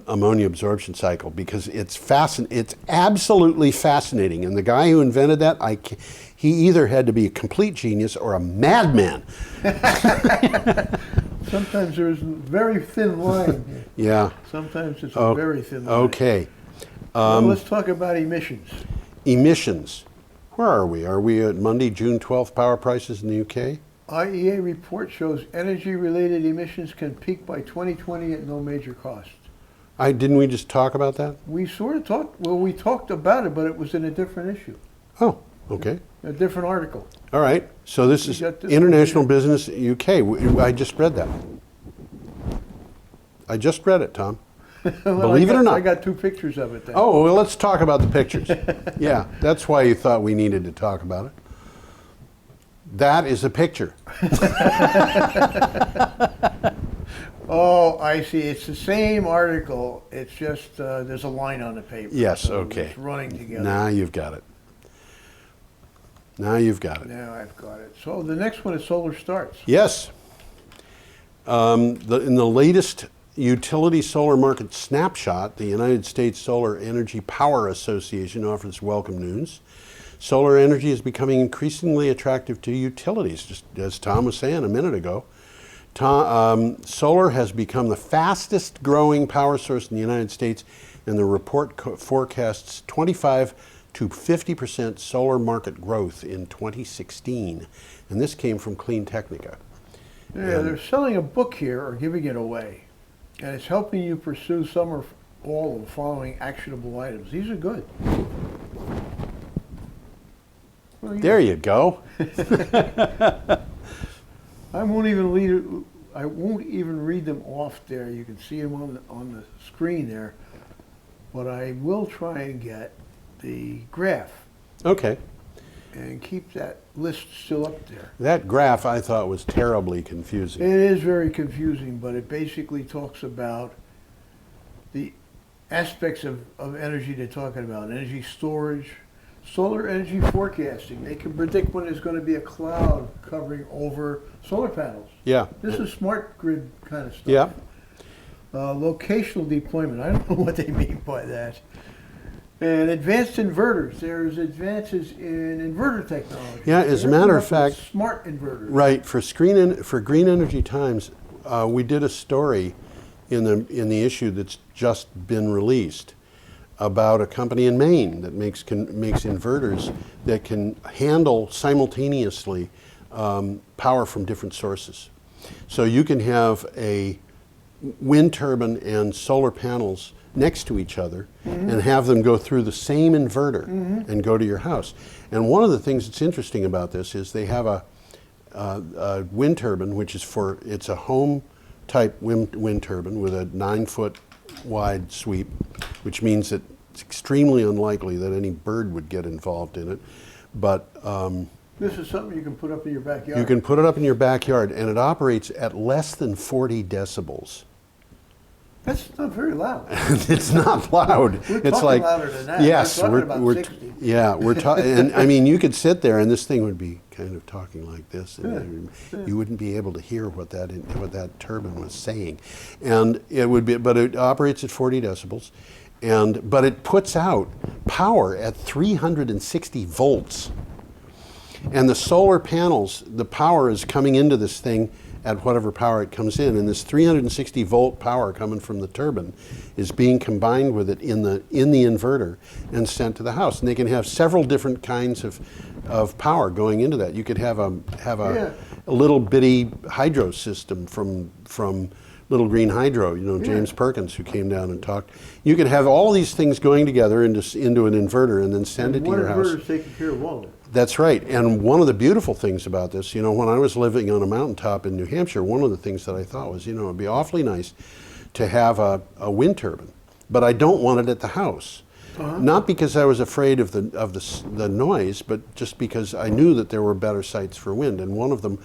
ammonia absorption cycle, because it's absolutely fascinating. And the guy who invented that, he either had to be a complete genius or a madman. Sometimes there's a very thin line here. Yeah. Sometimes it's a very thin line. Okay. Well, let's talk about emissions. Emissions. Where are we? Are we at Monday, June 12th power prices in the UK? IEA report shows energy-related emissions can peak by 2020 at no major cost. Didn't we just talk about that? We sort of we talked about it, but it was in a different issue, Oh, okay. a different article. All right. So this is got this International one Business UK. I just read that. I just read it, Tom. Well, Believe it or not. I got two pictures of it then. Oh, well, let's talk about the pictures. Yeah, that's why you thought we needed to talk about it. That is a picture. Oh, I see. It's the same article. It's just there's a line on the paper. Yes, so okay. It's running together. Now you've got it. Now you've got it. Now I've got it. So the next one is solar starts. Yes. In the latest utility solar market snapshot, the United States Solar Energy Power Association offers welcome news. Solar energy is becoming increasingly attractive to utilities, just as Tom was saying a minute ago. Solar has become the fastest growing power source in the United States, and the report forecasts 25 to 50% solar market growth in 2016. And this came from Clean Technica. Yeah, they're selling a book here or giving it away, and it's helping you pursue some or all of the following actionable items. These are good. Well, There you go. I won't even read them off there. You can see them on the screen there. But I will try and get the graph Okay. and keep that list still up there. That graph I thought was terribly confusing. It is very confusing, but it basically talks about the aspects of energy they're talking about. Energy storage, solar energy forecasting. They can predict when there's going to be a cloud covering over solar panels. Yeah. This is smart grid kind of stuff. Yeah. Locational deployment. I don't know what they mean by that. And advanced inverters. There's advances in inverter technology. Yeah, as a They're matter of coming up with fact- smart inverters. Right. For Green Energy Times, we did a story in the issue that's just been released about a company in Maine that makes inverters that can handle simultaneously power from different sources. So you can have a wind turbine and solar panels next to each other and have them go through the same inverter and go to your house. And one of the things that's interesting about this is they have a wind turbine, which is it's a home type wind turbine with a 9-foot wide sweep, which means that it's extremely unlikely that any bird would get involved in it. But This is something you can put up in your backyard. you can put it up in your backyard, and it operates at less than 40 decibels. That's not very loud. It's not loud. We're It's talking like, louder than that. yes, We're talking about 60. yeah, we're talking, and I mean, you could sit there and this thing would be kind of talking like this, and you wouldn't be able to hear what that turbine was saying, and it would be, but it operates at 40 decibels, but it puts out power at 360 volts, and the solar panels, the power is coming into this thing at whatever power it comes in, and this 360 volt power coming from the turbine is being combined with it in the inverter and sent to the house. And they can have several different kinds of power going into that. You could have a little bitty hydro system from Little Green Hydro, you know, James Perkins, who came down and talked. You could have all these things going together into an inverter and then send it to your house. One inverter's taking care of all of it. That's right. And one of the beautiful things about this, you know, when I was living on a mountaintop in New Hampshire, one of the things that I thought was, you know, it'd be awfully nice to have a wind turbine, but I don't want it at the house. Not because I was afraid of the noise, but just because I knew that there were better sites for wind. And one of them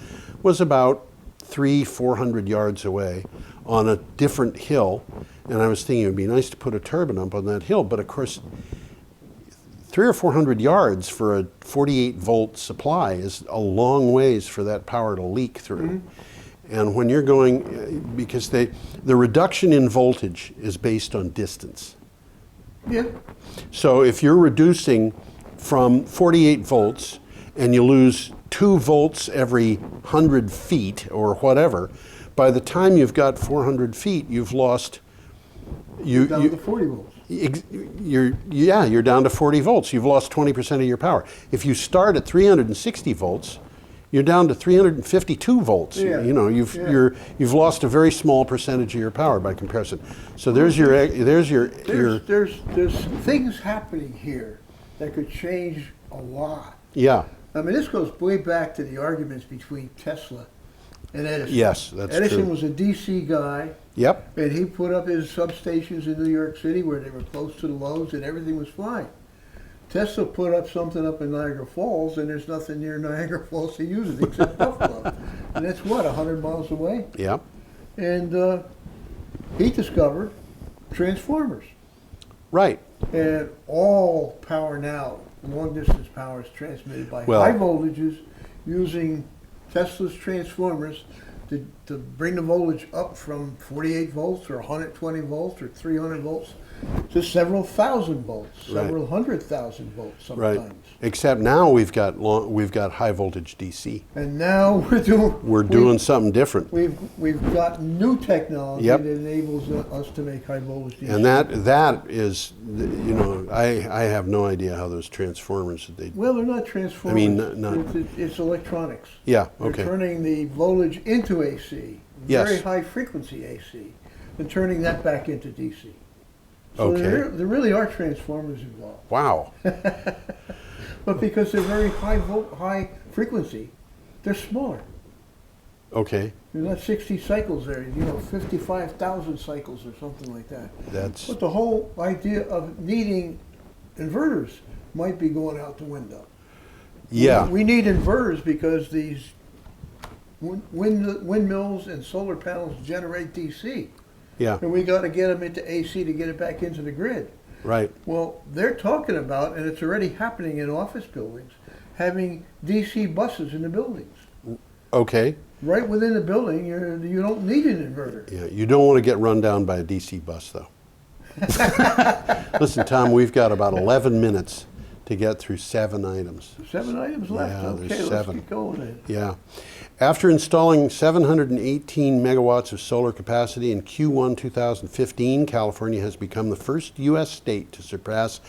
was about 400 yards away on a different hill. And I was thinking it would be nice to put a turbine up on that hill. But of course, 300 or 400 yards for a 48 volt supply is a long ways for that power to leak through. And when you're going, because the reduction in voltage is based on distance. Yeah. So if you're reducing from 48 volts and you lose 2 volts every 100 feet or whatever, by the time you've got 400 feet, you've lost. Down to 40 volts. You're down to 40 volts. You've lost 20% of your power. If you start at 360 volts, you're down to 352 volts. Yeah. You know, you've lost a very small percentage of your power by comparison. So there's your things happening here that could change a lot. Yeah. I mean, this goes way back to the arguments between Tesla and Edison. Yes, that's true. Edison was a DC guy. Yep. And he put up his substations in New York City where they were close to the loads and everything was fine. Tesla put up something up in Niagara Falls, and there's nothing near Niagara Falls to use it except Buffalo. And that's what, 100 miles away? Yep. And he discovered transformers. Right. And all power now, long distance power, is transmitted by high voltages using Tesla's transformers to bring the voltage up from 48 volts or 120 volts or 300 volts to several thousand volts, several 100,000 volts sometimes. Right. Except now we've got high voltage DC. And now we're doing something different. We've got new technology that enables us to make high voltage DC. And that is, you know, I have no idea how those transformers Well, they're not transformers. I mean, it's electronics. Yeah. Okay. They're turning the voltage into AC, Yes. very high frequency AC, and turning that back into DC. So Okay. there really are transformers involved. Wow. But because they're very high frequency, they're smaller. Okay. There's not 60 cycles there, 55,000 cycles or something like that. But the whole idea of needing inverters might be going out the window. Yeah. We need inverters because these windmills and solar panels generate DC. Yeah. And we got to get them into AC to get it back into the grid. Right. Well, they're talking about, and it's already happening in office buildings, having DC buses in the buildings. Okay. Right within the building, you don't need an inverter. Yeah. You don't want to get run down by a DC bus, though. Listen, Tom, we've got about 11 minutes to get through 7 items. 7 items left. Yeah, Okay, there's let's 7. get going then. Yeah. After installing 718 megawatts of solar capacity in Q1 2015, California has become the first U.S. state to surpass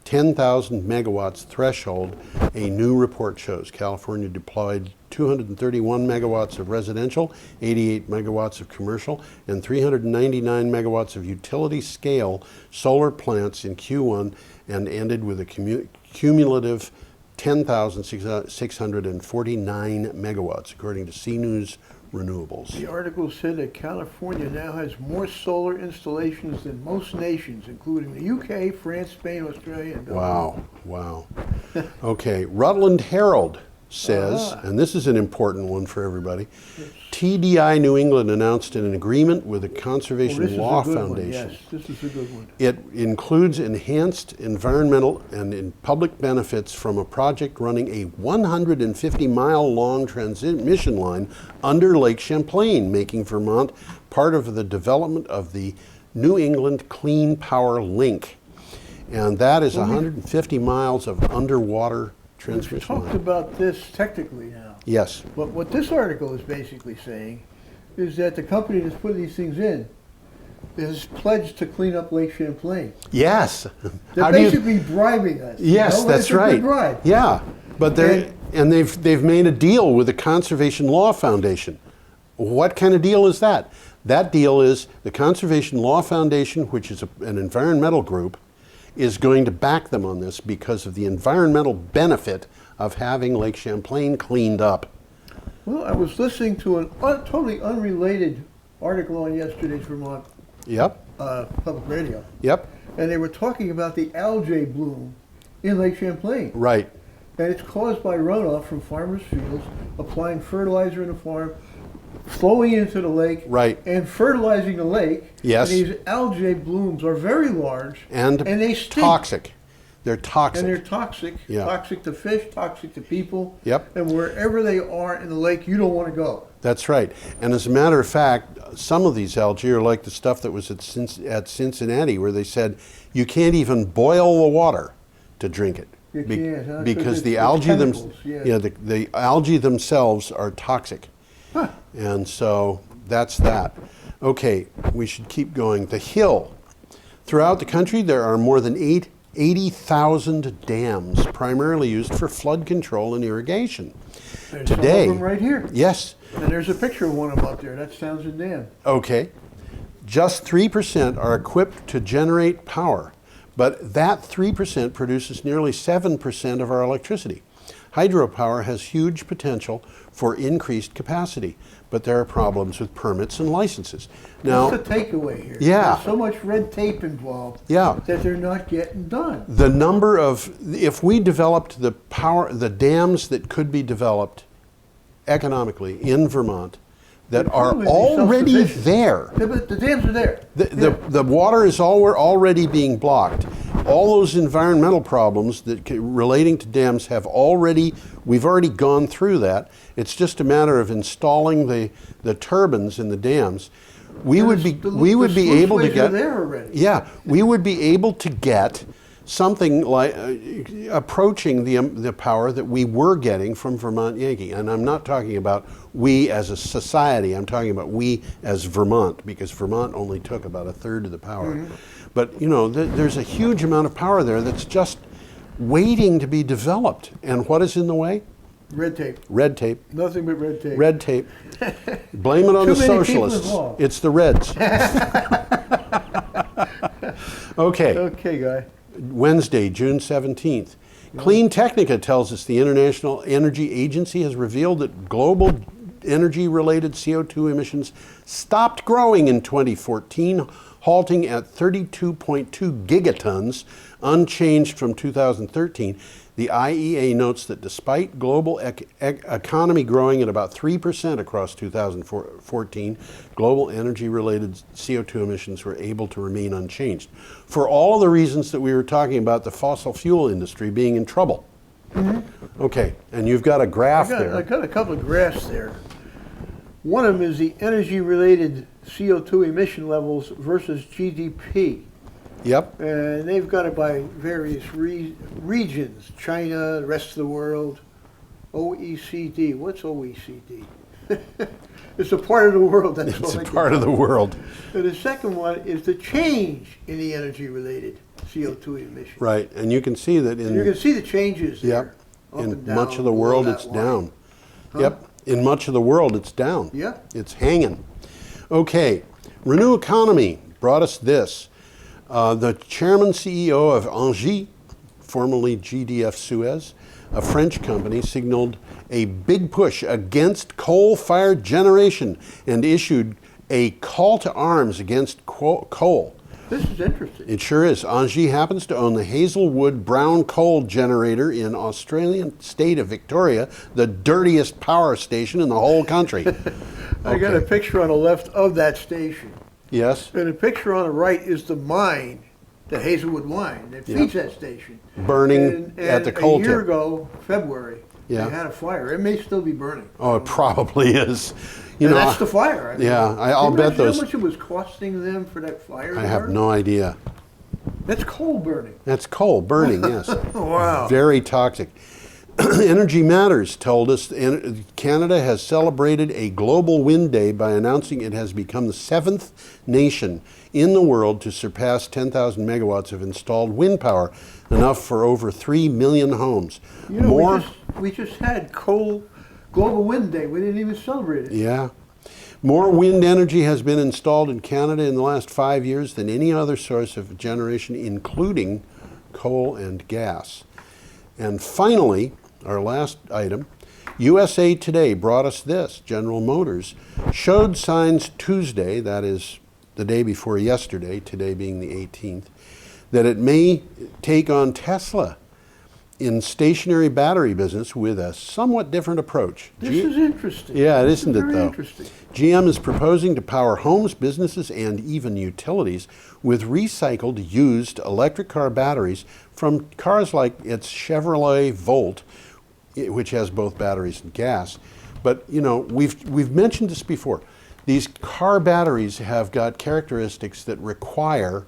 10,000 megawatts threshold, a new report shows. California deployed 231 megawatts of residential, 88 megawatts of commercial, and 399 megawatts of utility-scale solar plants in Q1 and ended with a cumulative 10,649 megawatts, according to CNews Renewables. The article said that California now has more solar installations than most nations, including the UK, France, Spain, Australia, and Belgium. Wow. Okay, Rutland Herald says, and this is an important one for everybody, TDI New England announced an agreement with the Conservation Law Foundation. Yes, this is a good one. It includes enhanced environmental and public benefits from a project running a 150-mile-long transmission line under Lake Champlain, making Vermont part of the development of the New England Clean Power Link. And that is 150 miles of underwater transmission We've talked line. about this technically now. Yes. But what this article is basically saying is that the company that's putting these things in is pledged to clean up Lake Champlain. Yes. They're basically bribing us. Yes, you know? that's It's a right. good bribe. Yeah, but they've made a deal with the Conservation Law Foundation. What kind of deal is that? That deal is the Conservation Law Foundation, which is an environmental group, is going to back them on this because of the environmental benefit of having Lake Champlain cleaned up. Well, I was listening to a totally unrelated article on yesterday's Vermont Yep, public radio, yep, and they were talking about the algae bloom in Lake Champlain. right. And it's caused by runoff from farmers' fields, applying fertilizer in the farm, flowing into the lake, Right. and fertilizing the lake. Yes. And these algae blooms are very large, And they stink. toxic. They're toxic. And they're toxic, Yeah. toxic to fish, toxic to people. Yep. And wherever they are in the lake, you don't want to go. That's right. And as a matter of fact, some of these algae are like the stuff that was at Cincinnati, where they said you can't even boil the water to drink it. You can't, huh? Because the it's algae chemicals, yeah. the algae themselves are toxic. Huh. And so that's that. Okay, we should keep going. The Hill. Throughout the country, there are more than 80,000 dams, primarily used for flood control and irrigation. There's Today, some of them right here. yes, And there's a picture of one of them up there. That's Townsend Dam. okay. Just 3% are equipped to generate power, but that 3% produces nearly 7% of our electricity. Hydropower has huge potential for increased capacity, but there are problems with permits and licenses. Now, What's the takeaway here? Yeah. There's so much red tape involved yeah, that they're not getting done. the number of, if we developed the dams that could be developed economically in Vermont that They'd are probably be already self-sufficient. there. Yeah, but the dams are there. The water is already being blocked. All those environmental problems relating to dams we've already gone through that. It's just a matter of installing the turbines in the dams. We would be able to sluiceways are get there already. Yeah, we would be able to get something like approaching the power that we were getting from Vermont Yankee. And I'm not talking about we as a society, I'm talking about we as Vermont, because Vermont only took about a third of the power. Mm-hmm. But you know, there's a huge amount of power there that's just waiting to be developed. And what is in the way? Red tape. Red tape. Nothing but red tape. Red tape. Blame it on Too the many people socialists. involved. It's the Reds. Okay. Okay, guy. Wednesday, June 17th. Clean Technica tells us the International Energy Agency has revealed that global energy-related CO2 emissions stopped growing in 2014, halting at 32.2 gigatons, unchanged from 2013. The IEA notes that despite global economy growing at about 3% across 2014, global energy-related CO2 emissions were able to remain unchanged. For all of the reasons that we were talking about the fossil fuel industry being in trouble. Mm-hmm. Okay, and you've got a graph there. I got a couple of graphs there. One of them is the energy-related CO2 emission levels versus GDP. Yep, And they've got it by various regions, China, the rest of the world, OECD. What's OECD? It's a part of the world, that's it's all a I can part of tell the you. world. And the second one is the change in the energy-related CO2 emissions. Right, and you can see that And you can see the changes there. Yep, up in and down much of the below world that it's line. down. Huh? Yep, in much of the world it's down. Yeah. It's hanging. Okay, Renew Economy brought us this. The chairman CEO of Engie, formerly GDF Suez, a French company, signaled a big push against coal-fired generation and issued a call to arms against coal. This is interesting. It sure is. Engie happens to own the Hazelwood brown coal generator in Australian state of Victoria, the dirtiest power station in the whole country. I got a picture on the left of that station. Yes, And the picture on the right is the mine, the Hazelwood mine that feeds that station. burning at the coal a year tip. ago, February, Yeah. they had a fire. It may still be burning. Oh, it probably is. You And know, that's the fire. I mean, yeah, I'll can you bet imagine those. how much it was costing them for that fire? I to have burn? no idea. That's coal burning. That's coal burning, yes. Wow. Very toxic. Energy Matters told us Canada has celebrated a global wind day by announcing it has become the 7th nation in the world to surpass 10,000 megawatts of installed wind power, enough for over 3 million homes. You know, we just had Global Wind Day. We didn't even celebrate it. Yeah. More wind energy has been installed in Canada in the last 5 years than any other source of generation, including coal and gas. And finally, our last item, USA Today brought us this. General Motors showed signs Tuesday, that is the day before yesterday, today being the 18th, that it may take on Tesla in stationary battery business with a somewhat different approach. This is interesting. Yeah, isn't it Very though? interesting. GM is proposing to power homes, businesses, and even utilities with recycled used electric car batteries from cars like its Chevrolet Volt, which has both batteries and gas. But you know, we've mentioned this before. These car batteries have got characteristics that require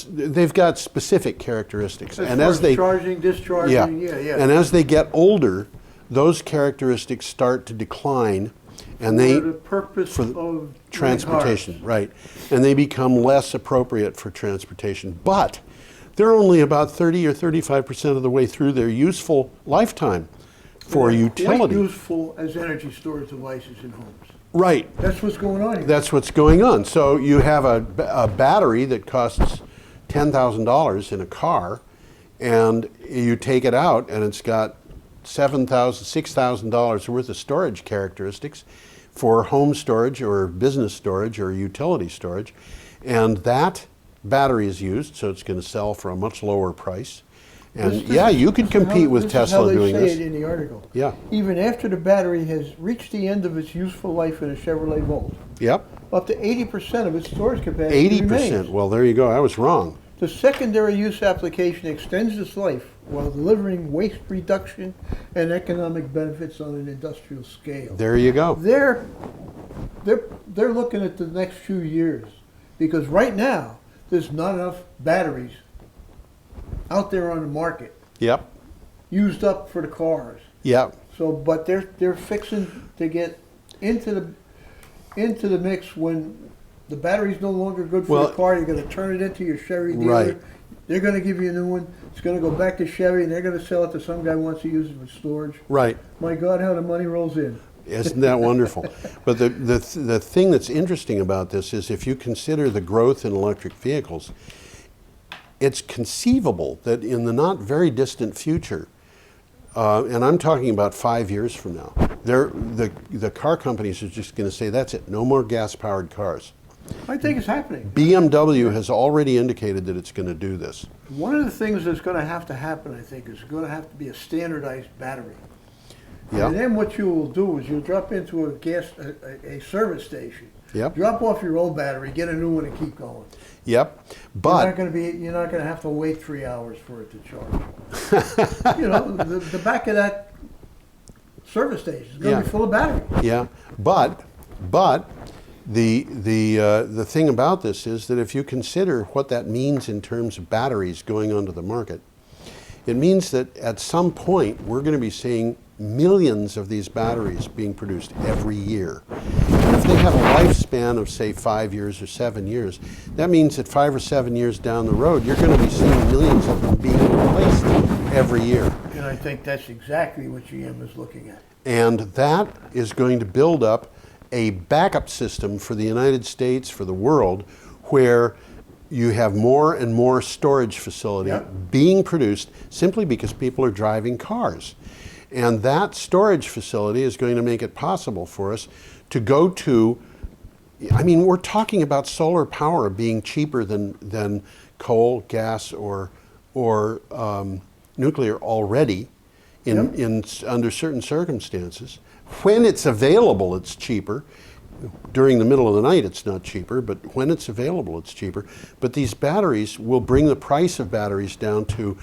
they've got specific characteristics, and as they charging, discharging, yeah. And as they get older, those characteristics start to decline, and for the purpose of transportation, right? And they become less appropriate for transportation. But they're only about 30 or 35% of the way through their useful lifetime for utility. Quite useful as energy storage devices in homes. Right. That's what's going on here. That's what's going on. So you have a battery that costs $10,000 in a car, and you take it out, and it's got $7,000, $6,000 worth of storage characteristics for home storage or business storage or utility storage. And that battery is used, so it's going to sell for a much lower price. And you could compete with Tesla doing this. This is how they say it in the article. Yeah. Even after the battery has reached the end of its useful life in a Chevrolet Volt, Yep. up to 80% of its storage capacity 80%. remains. Well, there you go. I was wrong. The secondary use application extends its life while delivering waste reduction and economic benefits on an industrial scale. There you go. They're looking at the next few years, because right now there's not enough batteries out there on the market. Yep. Used up for the cars. Yep. So, but they're fixing to get into the mix when the battery's no longer good for the car. You're going to turn it into your Chevy dealer. Right. They're going to give you a new one. It's going to go back to Chevy, and they're going to sell it to some guy who wants to use it for storage. Right. My God, how the money rolls in. Isn't that wonderful? But the thing that's interesting about this is if you consider the growth in electric vehicles, it's conceivable that in the not very distant future, and I'm talking about 5 years from now, the car companies are just going to say, that's it, no more gas-powered cars. I think it's happening. BMW has already indicated that it's going to do this. One of the things that's going to have to happen, I think, is going to have to be a standardized battery. Yeah. And then what you will do is you'll drop into a service station. Yep. Drop off your old battery, get a new one, and keep going. Yep. But you're not going to have to wait 3 hours for it to charge. You know, the back of that service station is going to be full of battery. Yeah. But the thing about this is that if you consider what that means in terms of batteries going onto the market, it means that at some point we're going to be seeing millions of these batteries being produced every year. And if they have a lifespan of, say, 5 years or 7 years, that means that 5 or 7 years down the road, you're going to be seeing millions of them being replaced every year. And I think that's exactly what GM is looking at. And that is going to build up a backup system for the United States, for the world, where you have more and more storage facility being produced simply because people are driving cars. And that storage facility is going to make it possible for us to go to, I mean, we're talking about solar power being cheaper than coal, gas, or nuclear already under certain circumstances. When it's available, it's cheaper. During the middle of the night, it's not cheaper, but when it's available, it's cheaper. But these batteries will bring the price of batteries down to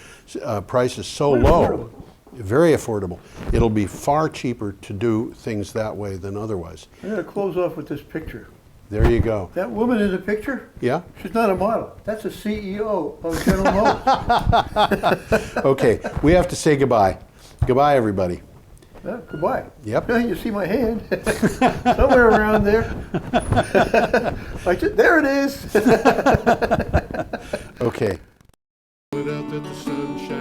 prices so low, very affordable. It'll be far cheaper to do things that way than otherwise. I'm going to close off with this picture. There you go. That woman in the picture, Yeah? she's not a model. That's a CEO of General Motors. Okay, we have to say goodbye. Goodbye, everybody. Yeah, goodbye. Yep. You see my hand somewhere around there. There it is. Okay. Put out that the sun shines.